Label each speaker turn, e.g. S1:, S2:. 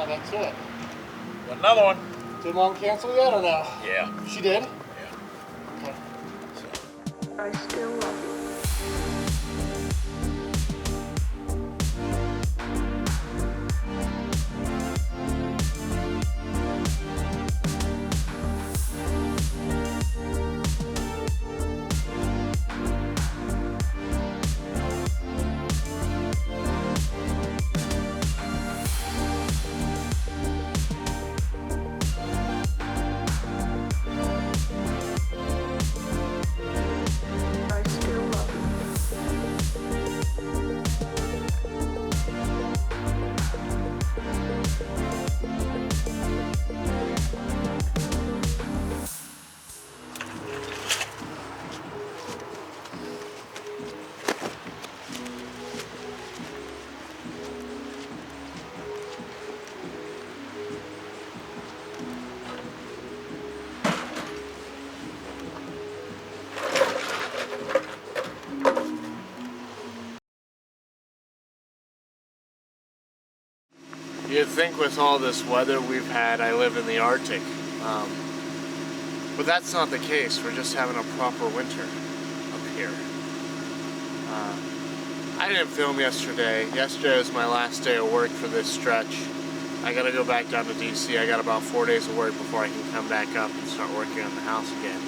S1: Yeah, that's it.
S2: Got another one.
S1: Did Mom cancel yet or no?
S2: Yeah.
S1: She did?
S2: Yeah.
S1: Okay.
S3: I still love you. I still love you.
S1: You'd think with all this weather we've had, I live in the Arctic. But that's not the case. We're just having a proper winter up here. I didn't film yesterday. Yesterday was my last day of work for this stretch. I gotta go back down to DC. I got about 4 days of work before I can come back up and start working on the house again.